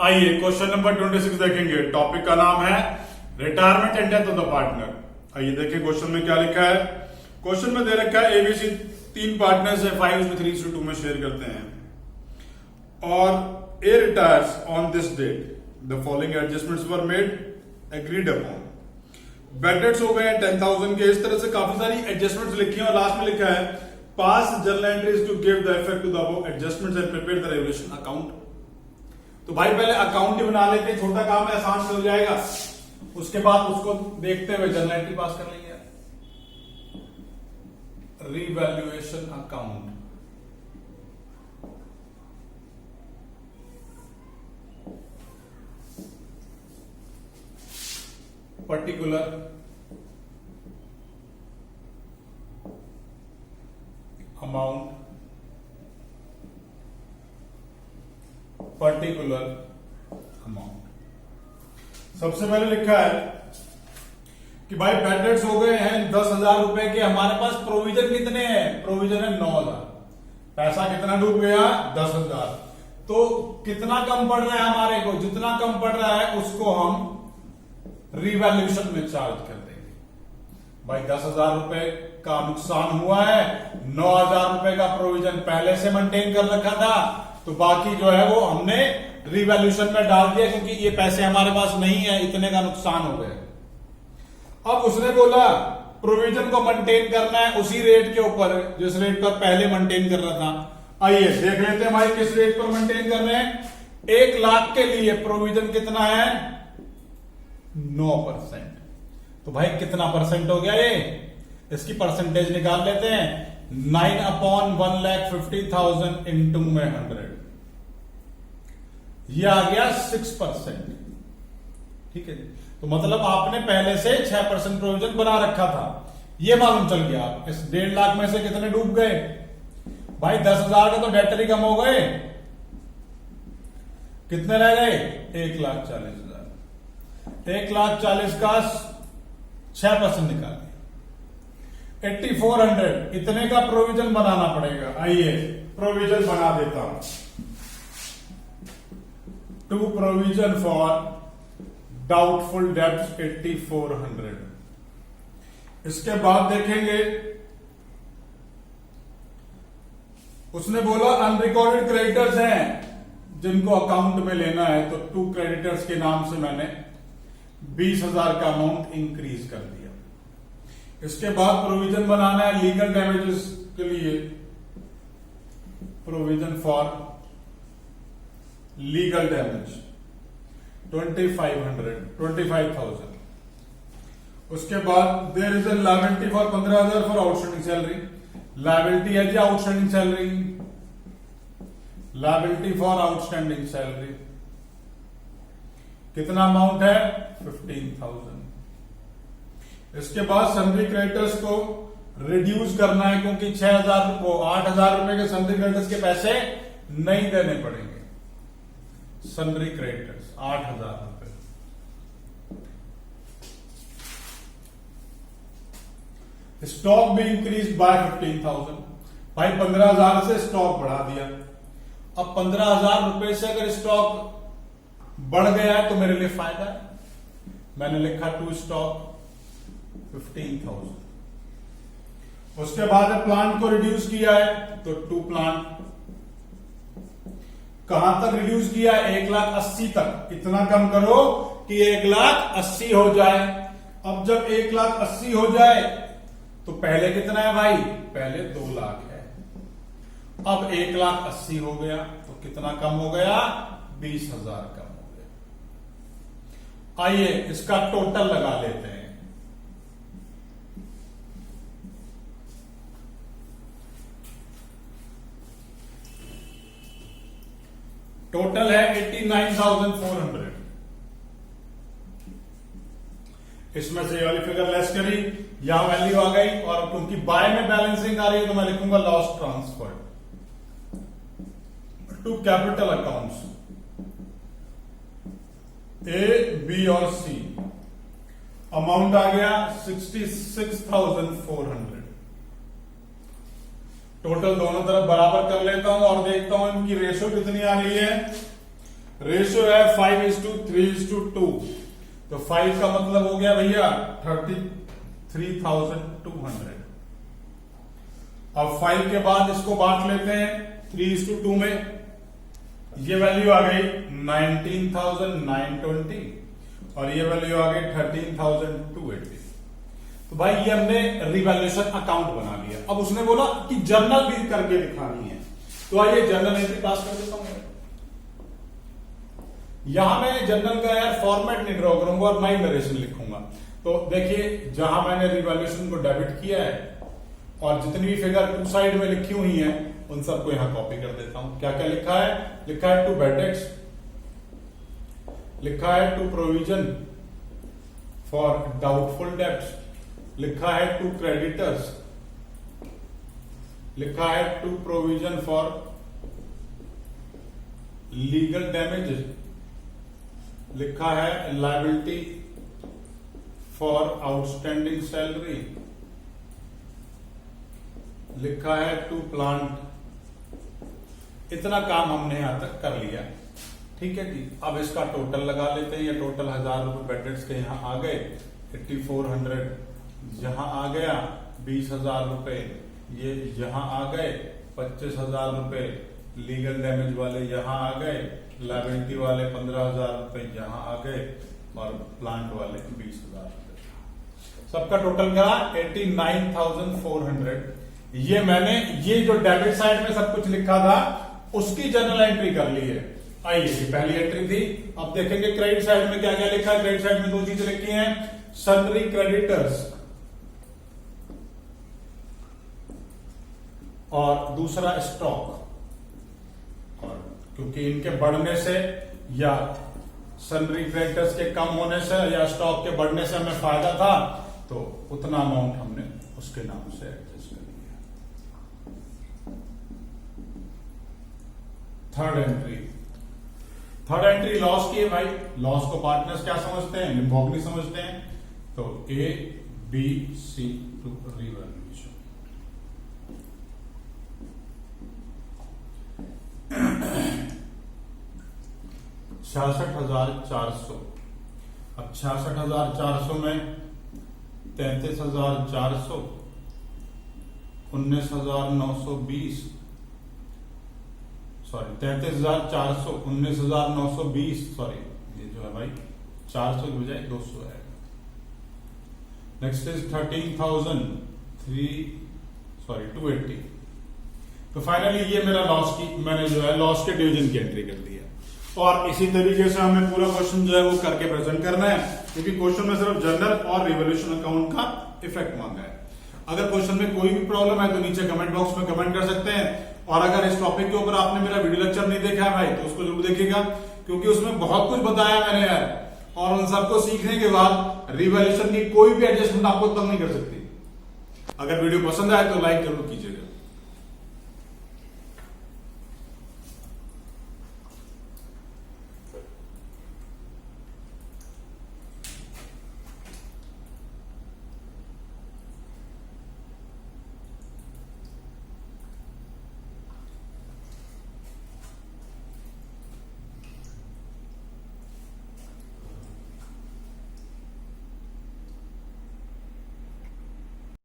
आइए question number 26 देखेंगे। Topic का नाम है retirement and death of the partner. आइए देखिए क्वेश्चन में क्या लिखा है। क्वेश्चन में दे रखा है एबीसी तीन पार्टनर्स है, 5 उसमें 3:2 में शेयर करते हैं और A retires on this date, the following adjustments were made agreed upon. Bad debts हो गए हैं 10,000 के। इस तरह से काफी सारी एडजस्टमेंट्स लिखी हैं और लास्ट में लिखा है pass journal entries to give the effect to the above adjustments and prepare the revaluation account. तो भाई पहले अकाउंट ही बना लेते हैं, छोटा काम है, आसान से हो जाएगा। उसके बाद उसको देखते हुए जर्नल एंट्री पास कर लेंगे। Revaluation account, particular amount, particular amount. सबसे पहले लिखा है कि भाई बेड डेट्स हो गए हैं 10,000 रुपए के। हमारे पास प्रोविजन कितने हैं? प्रोविजन है 9,000। पैसा कितना डूब गया? 10,000। तो कितना कम पड़ रहा है हमारे को? जितना कम पड़ रहा है उसको हम रिवैल्यूएशन में चार्ज कर देंगे। भाई 10,000 रुपए का नुकसान हुआ है, 9,000 रुपए का प्रोविजन पहले से मेंटेन कर रखा था, तो बाकी जो है वो हमने रिवैल्यूएशन में डाल दिया क्योंकि ये पैसे हमारे पास नहीं है, इतने का नुकसान हो गया। अब उसने बोला प्रोविजन को मेंटेन करना है उसी रेट के ऊपर जिस रेट पर पहले मेंटेन कर रहा था। आइए देख लेते हैं भाई किस रेट पर मेंटेन कर रहे हैं। 1 लाख के लिए प्रोविजन कितना है? 9%। तो भाई कितना परसेंट हो गया ये? इसकी परसेंटेज निकाल लेते हैं। 9/1,50,000 इंटू में 100, ये आ गया 6%। ठीक है जी। तो मतलब आपने पहले से 6% प्रोविजन बना रखा था, ये मालूम चल गया। इस 1.5 लाख में से कितने डूब गए? भाई 10,000 का तो डेटर ही कम हो गए। कितने रह गए? 1,40,000। 1,40,000 का 6% निकालिए, 8,400। इतने का प्रोविजन बनाना पड़ेगा। आइए प्रोविजन बना देता हूं। To provision for doubtful debts 8,400। इसके बाद देखेंगे उसने बोला अनरिकॉर्डेड क्रेडिटर्स हैं जिनको अकाउंट में लेना है, तो 2 क्रेडिटर्स के नाम से मैंने 20,000 का अमाउंट इंक्रीज कर दिया। इसके बाद प्रोविजन बनाना है लीगल डैमेजेस के लिए, प्रोविजन फॉर लीगल डैमेज 25,000। उसके बाद there is a liability for 15,000 for outstanding salary. Liability है जी outstanding salary, liability for outstanding salary. कितना अमाउंट है? 15,000। इसके बाद सन्ड्री क्रेडिटर्स को रिड्यूस करना है क्योंकि 6,000 को 8,000 रुपए के सन्ड्री क्रेडिटर्स के पैसे नहीं देने पड़ेंगे। सन्ड्री क्रेडिटर्स 8,000 रुपए। स्टॉक भी इंक्रीज बाय 15,000। भाई 15,000 से स्टॉक बढ़ा दिया। अब 15,000 रुपए से अगर स्टॉक बढ़ गया है तो मेरे लिए फायदा है। मैंने लिखा टू स्टॉक 15,000। उसके बाद प्लांट को रिड्यूस किया है तो 2 प्लांट। कहां तक रिड्यूस किया? 1,80,000 तक। इतना कम करो कि 1,80,000 हो जाए। अब जब 1,80,000 हो जाए तो पहले कितना है भाई? पहले 2 लाख है। अब 1,80,000 हो गया तो कितना कम हो गया? 20,000 कम हो गया। आइए इसका टोटल लगा लेते हैं। टोटल है 89,400। इसमें से वाली फिगर लेस करी, यहां वैल्यू आ गई और क्योंकि बाय में बैलेंसिंग आ रही है तो मैं लिखूंगा loss transfer to capital accounts A, B और सी। अमाउंट आ गया 66,400। टोटल दोनों तरफ बराबर कर लेता हूं और देखता हूं इनकी रेशो कितनी आ रही है। रेशियो है 5:3:2। तो 5 का मतलब हो गया भैया 33,200। अब 5 के बाद इसको बांट लेते हैं 3:2 में। ये वैल्यू आ गई 19,920 और ये वैल्यू आ गई 13,280। तो भाई ये हमने रिवैल्यूएशन अकाउंट बना लिया। अब उसने बोला कि जर्नल भी करके दिखानी है, तो आइए जर्नल एंट्री पास कर देता हूं। यहां मैं जर्नल का यार फॉर्मेट नहीं ड्रॉ करूंगा और मैं नरेशन लिखूंगा। तो देखिए जहां मैंने रिवैल्यूएशन को डेबिट किया है और जितनी भी फिगर टू साइड में लिखी हुई है उन सबको यहां कॉपी कर देता हूं। क्या क्या लिखा है? लिखा है टू बैड डेट्स, लिखा है to provision for doubtful debts, लिखा है टू क्रेडिटर्स, लिखा है to provision for legal damages, लिखा है लायबिलिटी फॉर आउटस्टैंडिंग सैलरी, लिखा है टू प्लांट। इतना काम हमने यहां तक कर लिया, ठीक है जी। अब इसका टोटल लगा लेते हैं। ये टोटल 1000 रुपए बेड डेट्स के यहां आ गए, 8400 यहां आ गया, 20,000 रुपए ये यहां आ गए, 25,000 रुपए लीगल डैमेज वाले यहां आ गए, लायबिलिटी वाले 15,000 रुपए यहां आ गए और प्लांट वाले 20,000 रुपए। सबका टोटल करा 89,400। ये मैंने ये जो डेबिट साइड में सब कुछ लिखा था उसकी जर्नल एंट्री कर ली है। आइए ये पहली एंट्री थी। अब देखेंगे क्रेडिट साइड में क्या क्या लिखा है। क्रेडिट साइड में दो चीजें लिखी हैं, सन्ड्री क्रेडिटर्स और दूसरा स्टॉक। और क्योंकि इनके बढ़ने से या सन्ड्री क्रेडिटर्स के कम होने से या स्टॉक के बढ़ने से हमें फायदा था, तो उतना अमाउंट हमने उसके नाम से एडजस्ट कर लिया। थर्ड एंट्री लॉस की है भाई। लॉस को पार्टनर्स क्या समझते हैं? लिम्बोगनी समझते हैं। तो A B C to revaluation. 66,400। अब 66,400 में 33,400, 19,920, सॉरी 33,400, 19,920, सॉरी ये जो है भाई 400 की बजाय 200 है। Next is 280। तो फाइनली ये मेरा लॉस की, मैंने जो है लॉस के डिवीजन की एंट्री कर दी है। और इसी तरीके से हमें पूरा क्वेश्चन जो है वो करके प्रेजेंट करना है, क्योंकि क्वेश्चन में सिर्फ जर्नल और रिवॉल्यूशन अकाउंट का इफेक्ट मांगा है। अगर क्वेश्चन में कोई भी प्रॉब्लम है तो नीचे कमेंट बॉक्स में कमेंट कर सकते हैं। और अगर इस टॉपिक के ऊपर आपने मेरा वीडियो लेक्चर नहीं देखा है भाई तो उसको जरूर देखिएगा, क्योंकि उसमें बहुत कुछ बताया मैंने यार। और उन सबको सीखने के बाद रिवॉल्यूशन की कोई भी एडजस्टमेंट आपको तंग नहीं कर सकती। अगर वीडियो पसंद आए तो लाइक जरूर कीजिए।